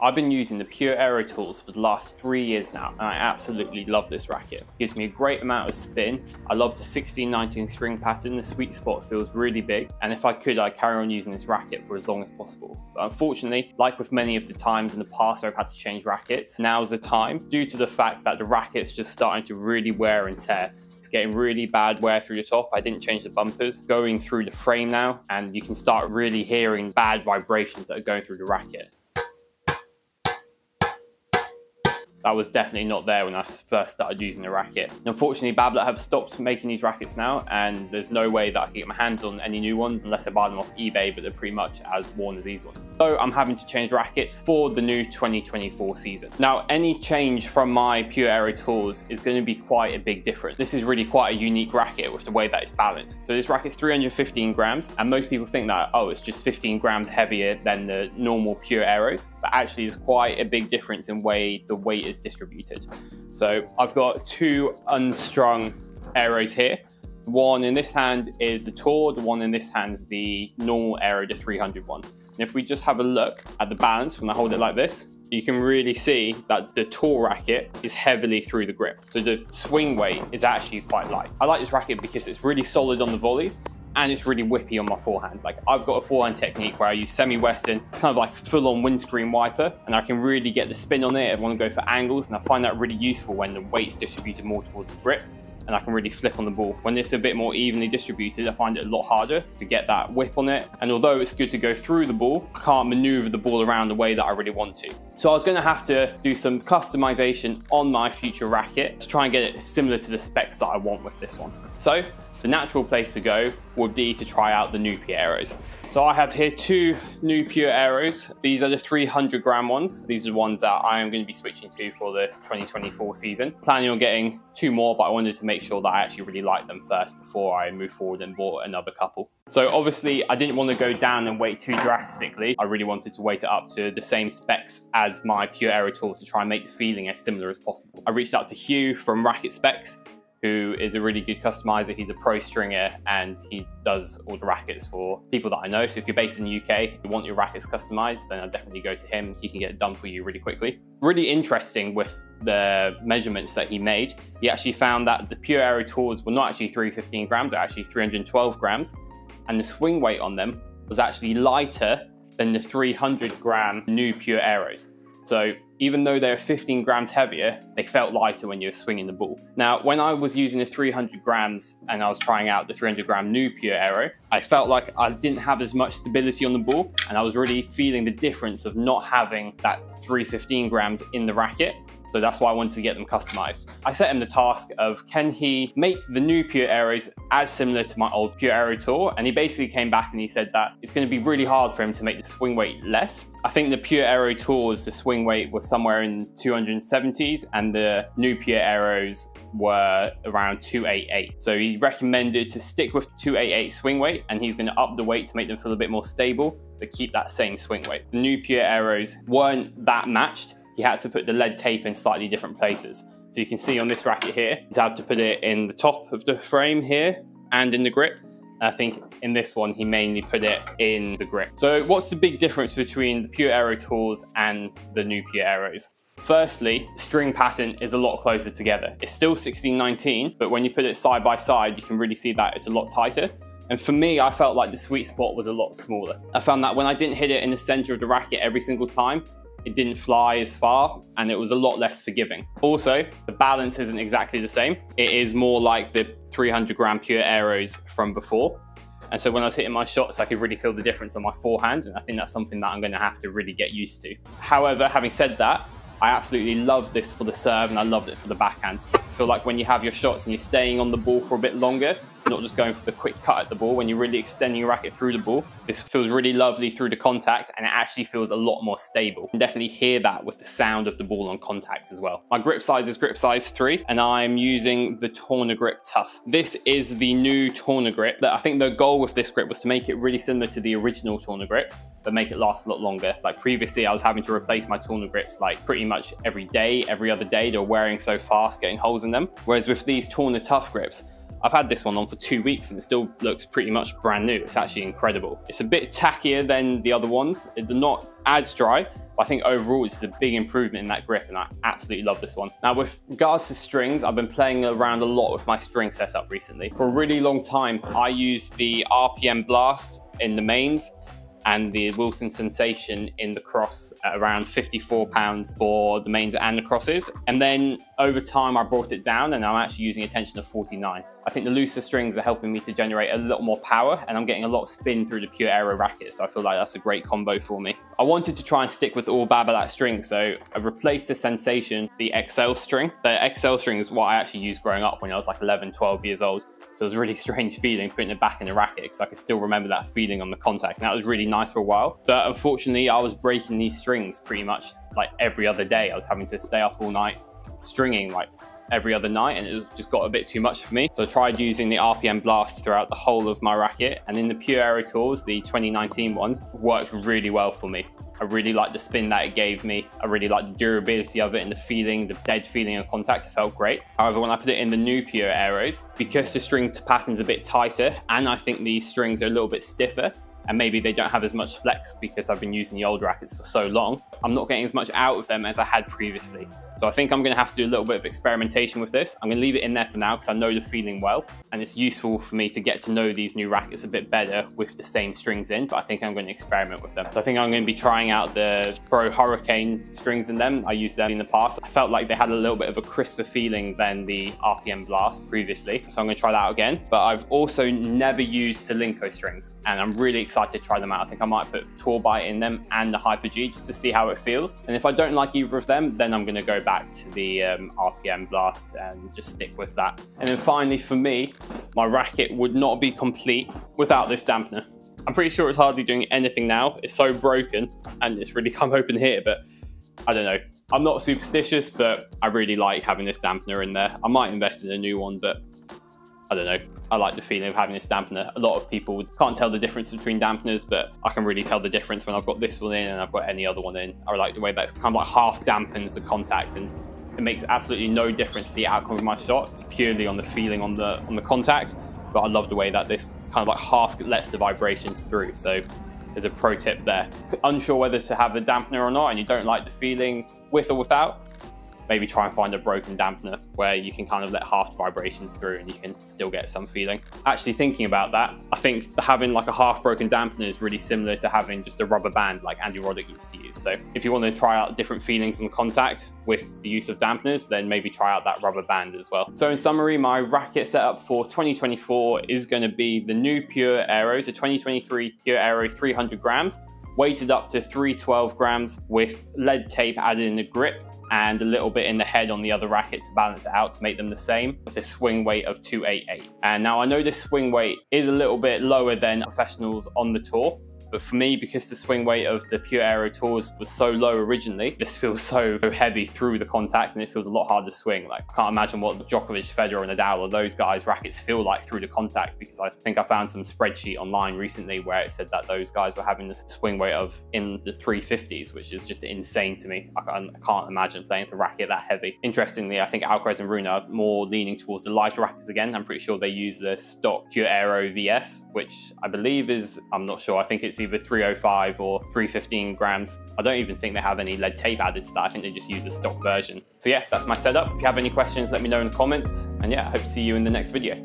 I've been using the Pure Aero tools for the last 3 years now, and I absolutely love this racket. It gives me a great amount of spin. I love the 16-19 string pattern. The sweet spot feels really big, and if I could, I'd carry on using this racket for as long as possible. But unfortunately, like with many of the times in the past where I've had to change rackets, now's the time, due to the fact that the racket's just starting to really wear and tear. It's getting really bad wear through the top. I didn't change the bumpers, going through the frame now, and you can start really hearing bad vibrations that are going through the racket. That was definitely not there when I first started using the racket. Unfortunately, Babolat have stopped making these rackets now, and there's no way that I can get my hands on any new ones unless I buy them off eBay, but they're pretty much as worn as these ones. So I'm having to change rackets for the new 2024 season. Now, any change from my Pure Aero tools is going to be quite a big difference. This is really quite a unique racket with the way that it's balanced. So this racket's 315 grams, and most people think that, oh, it's just 15 grams heavier than the normal Pure Aeros, but actually there's quite a big difference in the weight is distributed. So I've got two unstrung Aeros here. One in this hand is the Tour, the one in this hand is the normal Aero, the 300 one. And if we just have a look at the balance when I hold it like this, you can really see that the Tour racket is heavily through the grip. So the swing weight is actually quite light. I like this racket because it's really solid on the volleys, and it's really whippy on my forehand. Like, I've got a forehand technique where I use semi-western, kind of like full-on windscreen wiper, and I can really get the spin on it. I want to go for angles, and I find that really useful when the weight's distributed more towards the grip, and I can really flip on the ball. When it's a bit more evenly distributed, I find it a lot harder to get that whip on it. And although it's good to go through the ball, I can't maneuver the ball around the way that I really want to. So I was going to have to do some customization on my future racket to try and get it similar to the specs that I want with this one. So the natural place to go would be to try out the new Pure Aeros. So I have here two new Pure Aeros. These are the 300 gram ones. These are the ones that I am going to be switching to for the 2024 season. Planning on getting two more, but I wanted to make sure that I actually really liked them first before I move forward and bought another couple. So obviously I didn't want to go down and weight too drastically. I really wanted to weight it up to the same specs as my Pure Aero tool to try and make the feeling as similar as possible. I reached out to Hugh from Racket Specs, who is a really good customizer. He's a pro stringer and he does all the rackets for people that I know. So if you're based in the UK, you want your rackets customized, then I'll definitely go to him. He can get it done for you really quickly. Really interesting with the measurements that he made. He actually found that the Pure Aero tools were not actually 315 grams, they're actually 312 grams. And the swing weight on them was actually lighter than the 300 gram new Pure Aeros. So even though they're 15 grams heavier, they felt lighter when you were swinging the ball. Now, when I was using the 300 grams and I was trying out the 300 gram new Pure Aero, I felt like I didn't have as much stability on the ball, and I was really feeling the difference of not having that 315 grams in the racket. So that's why I wanted to get them customized. I set him the task of, can he make the new Pure Aeros as similar to my old Pure Aero tour? And he basically came back and he said that it's going to be really hard for him to make the swing weight less. I think the Pure Aero tours, the swing weight was somewhere in 270s, and the new Pure Aeros were around 288. So he recommended to stick with 288 swing weight, and he's going to up the weight to make them feel a bit more stable, but keep that same swing weight. The new Pure Aeros weren't that matched. He had to put the lead tape in slightly different places. So you can see on this racket here, he's had to put it in the top of the frame here and in the grip. And I think in this one, he mainly put it in the grip. So what's the big difference between the Pure Aero tools and the new Pure Aeros? Firstly, the string pattern is a lot closer together. It's still 16-19, but when you put it side by side, you can really see that it's a lot tighter. And for me, I felt like the sweet spot was a lot smaller. I found that when I didn't hit it in the center of the racket every single time, it didn't fly as far, and it was a lot less forgiving. Also, the balance isn't exactly the same. It is more like the 300 gram Pure Aeros from before. And so when I was hitting my shots, I could really feel the difference on my forehand, and I think that's something that I'm going to have to really get used to. However, having said that, I absolutely love this for the serve, and I loved it for the backhand. I feel like when you have your shots and you're staying on the ball for a bit longer, not just going for the quick cut at the ball, when you're really extending your racket through the ball, this feels really lovely through the contact, and it actually feels a lot more stable. You can definitely hear that with the sound of the ball on contact as well. My grip size is grip size 3, and I'm using the Tourna Grip Tough. This is the new Tourna Grip. I think the goal with this grip was to make it really similar to the original Tourna grips, but make it last a lot longer. Like previously, I was having to replace my Tourna grips like pretty much every day, every other day. They were wearing so fast, getting holes in them. Whereas with these Tourna Tough grips, I've had this one on for 2 weeks and it still looks pretty much brand new. It's actually incredible. It's a bit tackier than the other ones. They're not as dry, but But I think overall it's a big improvement in that grip, and I absolutely love this one. Now with regards to strings, I've been playing around a lot with my string setup recently. For a really long time, I used the RPM Blast in the mains and the Wilson Sensation in the cross at around £54 for the mains and the crosses. And then over time I brought it down and I'm actually using a tension of 49. I think the looser strings are helping me to generate a lot more power, and I'm getting a lot of spin through the Pure Aero racket, so I feel like that's a great combo for me. I wanted to try and stick with all Babolat strings, so I replaced the Sensation, the XL string. The XL string is what I actually used growing up when I was like 11, 12 years old. So it was a really strange feeling putting it back in the racket, because I could still remember that feeling on the contact, and that was really nice for a while. But unfortunately, I was breaking these strings pretty much like every other day. I was having to stay up all night stringing like every other night, and it just got a bit too much for me. So I tried using the RPM Blast throughout the whole of my racket, and in the Pure Aero Tours, the 2019 ones, worked really well for me. I really liked the spin that it gave me. I really liked the durability of it and the feeling, the dead feeling of contact. It felt great. However, when I put it in the new Pure Aeros, because the string pattern's a bit tighter, and I think these strings are a little bit stiffer, and maybe they don't have as much flex because I've been using the old rackets for so long, I'm not getting as much out of them as I had previously. So I think I'm going to have to do a little bit of experimentation with this. I'm going to leave it in there for now because I know the feeling well, and it's useful for me to get to know these new rackets a bit better with the same strings in, but I think I'm going to experiment with them. So I think I'm going to be trying out the Pro Hurricane strings in them. I used them in the past. I felt like they had a little bit of a crisper feeling than the RPM Blast previously, so I'm going to try that out again. But I've also never used Solinco strings, and I'm really excited to try them out. I think I might put Tour Bite in them and the Hyper G just to see how it feels, and if I don't like either of them, then I'm going to go back to the RPM Blast and just stick with that. And then finally for me, my racket would not be complete without this dampener. I'm pretty sure it's hardly doing anything now. It's so broken and it's really come open here, but I don't know. I'm not superstitious, but I really like having this dampener in there. I might invest in a new one, but I don't know. I like the feeling of having this dampener. A lot of people can't tell the difference between dampeners, but I can really tell the difference when I've got this one in and I've got any other one in. I like the way that's kind of like half dampens the contact, and it makes absolutely no difference to the outcome of my shot. It's purely on the feeling on the contact, but I love the way that this kind of like half lets the vibrations through. So there's a pro tip there. Unsure whether to have the dampener or not, and you don't like the feeling with or without, maybe try and find a broken dampener where you can kind of let half the vibrations through and you can still get some feeling. Actually thinking about that, I think having like a half broken dampener is really similar to having just a rubber band like Andy Roddick used to use. So if you want to try out different feelings on contact with the use of dampeners, then maybe try out that rubber band as well. So in summary, my racket setup for 2024 is going to be the new Pure Aeros, a 2023 Pure Aero 300 grams, weighted up to 312 grams with lead tape added in the grip, and a little bit in the head on the other racket to balance it out to make them the same, with a swing weight of 288. And now I know this swing weight is a little bit lower than professionals on the tour, but for me, because the swing weight of the Pure Aero Tours was so low originally, this feels so heavy through the contact and it feels a lot harder to swing. Like, I can't imagine what Djokovic, Federer, and Nadal or those guys' rackets feel like through the contact, because I think I found some spreadsheet online recently where it said that those guys were having the swing weight of in the 350s, which is just insane to me. I can't imagine playing with a racket that heavy. Interestingly, I think Alcaraz and Rune are more leaning towards the lighter rackets again. I'm pretty sure they use the stock Pure Aero VS, which I believe is, I'm not sure, I think it's either 305 or 315 grams. I don't even think they have any lead tape added to that. I think they just use a stock version. So yeah, that's my setup. If you have any questions, let me know in the comments. And yeah, I hope to see you in the next video.